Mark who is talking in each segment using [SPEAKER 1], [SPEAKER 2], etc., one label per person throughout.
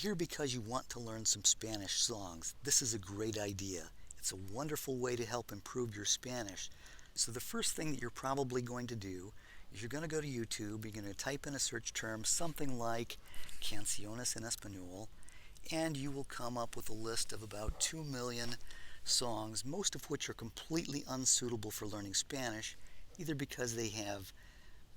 [SPEAKER 1] here because you want to learn some Spanish songs. This is a great idea. It's a wonderful way to help improve your Spanish. So the first thing that you're probably going to do is you're going to go to YouTube, you're going to type in a search term, something like Canciones en Español, and you will come up with a list of about 2 million songs, most of which are completely unsuitable for learning Spanish, either because they have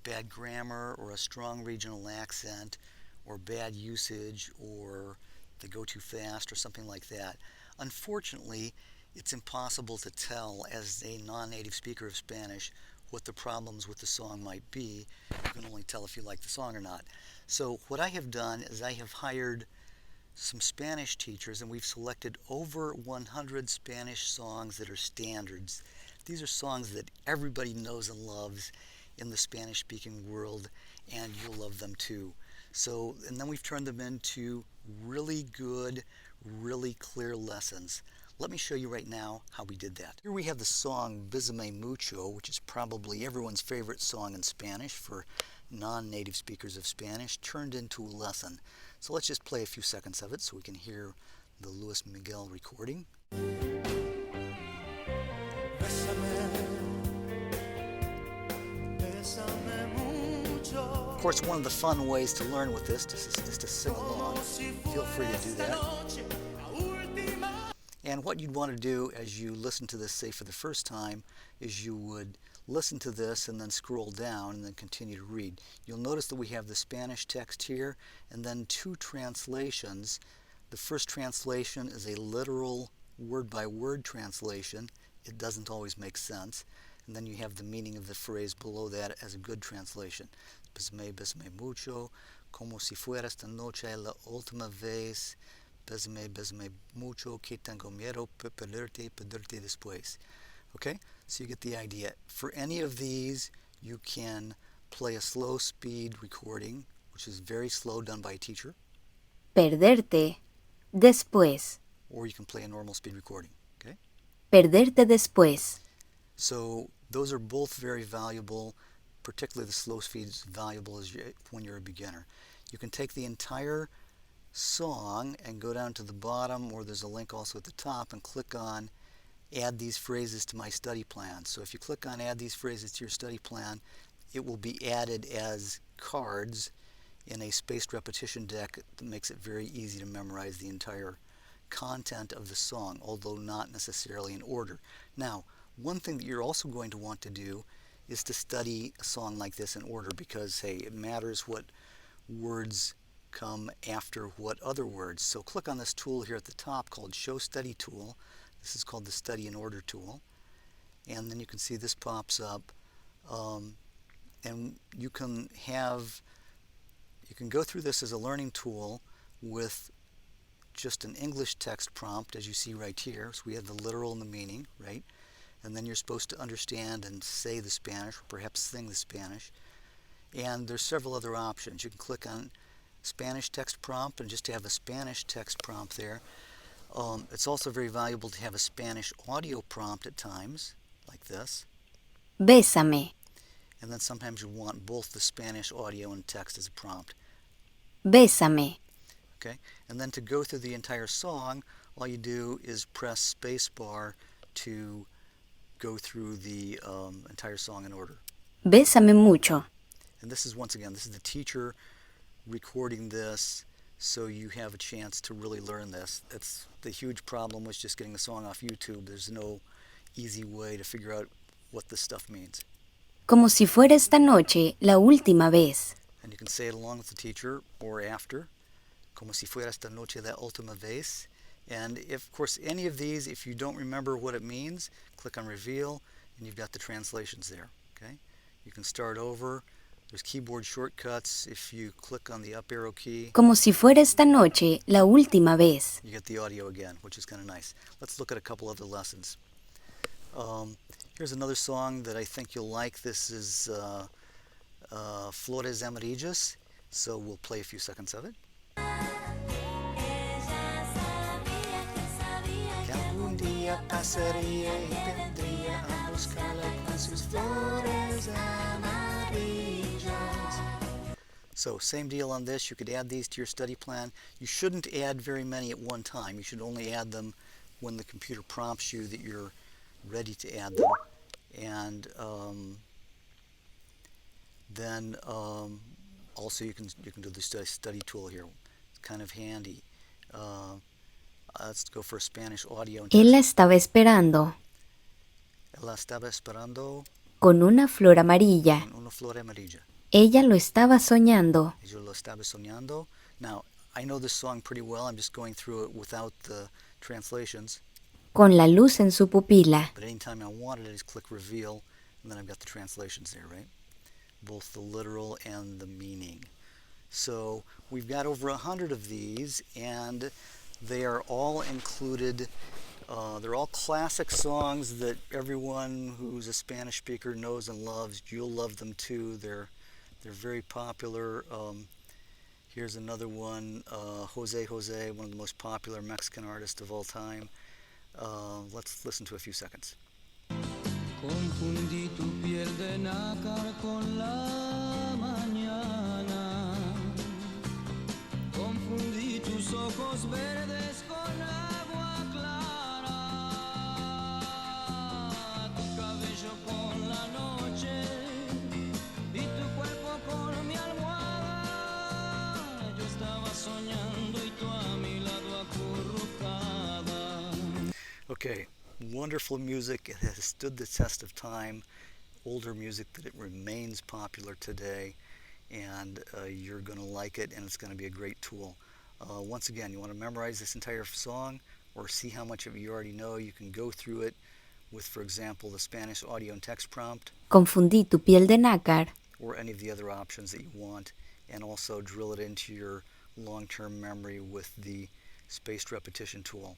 [SPEAKER 1] bad grammar or a strong regional accent or bad usage or they go too fast or something like that. Unfortunately, it's impossible to tell as a non-native speaker of Spanish what the problems with the song might be. You can only tell if you like the song or not. So what I have done is I have hired some Spanish teachers, and we've selected over 100 Spanish songs that are standards. These are songs that everybody knows and loves in the Spanish-speaking world, and you'll love them too. So, and then we've turned them into really good, really clear lessons. Let me show you right now how we did that. Here we have the song Besame Mucho, which is probably everyone's favorite song in Spanish for non-native speakers of Spanish, turned into a lesson. So let's just play a few seconds of it so we can hear the Luis Miguel recording. Of course, one of the fun ways to learn with this is to sing along. Feel free to do that. And what you'd want to do as you listen to this, say for the first time, is you would listen to this and then scroll down and then continue to read. You'll notice that we have the Spanish text here and then two translations. The first translation is a literal word-by-word translation. It doesn't always make sense. And then you have the meaning of the phrase below that as a good translation. Besame, besame mucho, como si fuera esta noche la última vez. Besame, besame mucho, que tengo miedo, perderte después. Okay, so you get the idea. For any of these, you can play a slow speed recording, which is very slow, done by a teacher.
[SPEAKER 2] Perderte después.
[SPEAKER 1] Or you can play a normal speed recording. Okay.
[SPEAKER 2] Perderte después.
[SPEAKER 1] So those are both very valuable. Particularly the slow speed is valuable when you're a beginner. You can take the entire song and go down to the bottom, or there's a link also at the top, and click on Add these phrases to my study plan. So if you click on Add these phrases to your study plan, it will be added as cards in a spaced repetition deck that makes it very easy to memorize the entire content of the song, although not necessarily in order. Now, one thing that you're also going to want to do is to study a song like this in order, because, hey, it matters what words come after what other words. So click on this tool here at the top called Show Study Tool. This is called the Study in Order tool. And then you can see this pops up. And you can go through this as a learning tool with just an English text prompt, as you see right here. So we have the literal and the meaning, right? And then you're supposed to understand and say the Spanish, or perhaps sing the Spanish. And there's several other options. You can click on Spanish text prompt and just have a Spanish text prompt there. It's also very valuable to have a Spanish audio prompt at times, like this.
[SPEAKER 2] Bésame.
[SPEAKER 1] And then sometimes you want both the Spanish audio and text as a prompt.
[SPEAKER 2] Bésame.
[SPEAKER 1] Okay, and then to go through the entire song, all you do is press spacebar to go through the entire song in order.
[SPEAKER 2] Besame mucho.
[SPEAKER 1] And this is, once again, this is the teacher recording this, so you have a chance to really learn this. That's the huge problem with just getting the song off YouTube. There's no easy way to figure out what this stuff means.
[SPEAKER 2] Como si fuera esta noche la última vez.
[SPEAKER 1] And you can say it along with the teacher or after. Como si fuera esta noche la última vez. And if, of course, any of these, if you don't remember what it means, click on Reveal, and you've got the translations there. Okay, you can start over. There's keyboard shortcuts. If you click on the up arrow key,
[SPEAKER 2] Como si fuera esta noche la última vez.
[SPEAKER 1] you get the audio again, which is kind of nice. Let's look at a couple other lessons. Here's another song that I think you'll like. This is Flores Amarillas, so we'll play a few seconds of it. Pasaría y vendría a buscarla con sus flores amarillas. So same deal on this. You could add these to your study plan. You shouldn't add very many at one time. You should only add them when the computer prompts you that you're ready to add them. And then also you can do the study tool here. It's kind of handy. Let's go for Spanish audio and
[SPEAKER 2] Él
[SPEAKER 1] text.
[SPEAKER 2] la estaba esperando
[SPEAKER 1] La estaba esperando
[SPEAKER 2] con una flor amarilla.
[SPEAKER 1] con una flor amarilla.
[SPEAKER 2] Ella lo estaba soñando.
[SPEAKER 1] Yo lo estaba soñando. Now, I know this song pretty well. I'm just going through it without the translations.
[SPEAKER 2] Con la luz en su pupila.
[SPEAKER 1] But anytime I want it, I just click reveal, and then I've got the translations there, right? Both the literal and the meaning. So we've got over 100 of these, and they are all included. They're all classic songs that everyone who's a Spanish speaker knows and loves. You'll love them too. They're very popular. Here's another one, Jose Jose, one of the most popular Mexican artists of all time. Let's listen to a few seconds.
[SPEAKER 3] Confundí tu piel de nácar con la mañana. Confundí tus ojos verdes con agua clara. Tu cabello con la noche y tu cuerpo con mi almohada. Yo estaba soñando y tú a mi lado acurrucada.
[SPEAKER 1] Okay, wonderful music. It has stood the test of time. Older music that it remains popular today, and you're going to like it, and it's going to be a great tool. Once again, you want to memorize this entire song or see how much of it you already know, you can go through it with, for example, the Spanish audio and text prompt,
[SPEAKER 2] Confundí tu piel de nácar.
[SPEAKER 1] or any of the other options that you want, and also drill it into your long-term memory with the spaced repetition tool,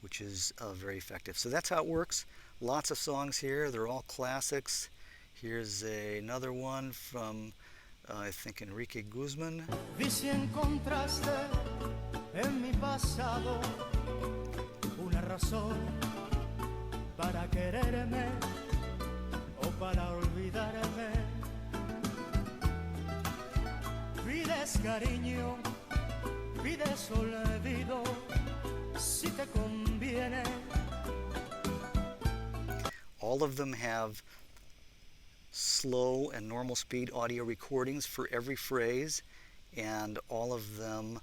[SPEAKER 1] which is very effective. So that's how it works. Lots of songs here. They're all classics. Here's another one from, I think, Enrique Guzman.
[SPEAKER 4] Vi si encontraste en mi pasado una razón para quererme o para olvidarme. Pides cariño, pides olvido, si te conviene.
[SPEAKER 1] All of them have slow and normal speed audio recordings for every phrase, and all of them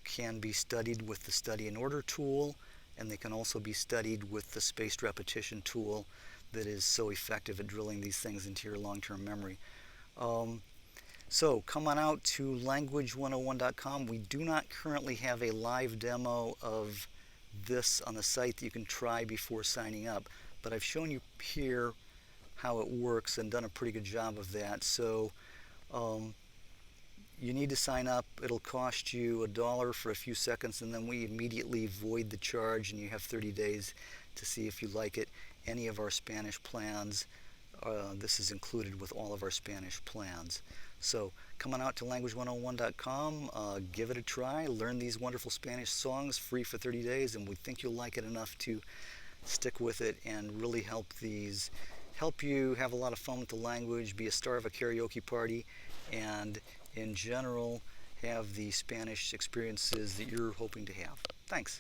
[SPEAKER 1] can be studied with the study in order tool, and they can also be studied with the spaced repetition tool that is so effective at drilling these things into your long-term memory. So come on out to language101.com. We do not currently have a live demo of this on the site that you can try before signing up, but I've shown you here how it works and done a pretty good job of that. So you need to sign up. It'll cost you $1 for a few seconds, and then we immediately void the charge, and you have 30 days to see if you like it. Any of our Spanish plans, this is included with all of our Spanish plans. So come on out to language101.com, give it a try, learn these wonderful Spanish songs free for 30 days, and we think you'll like it enough to stick with it and really help you have a lot of fun with the language, be a star of a karaoke party, and in general have the Spanish experiences that you're hoping to have. Thanks.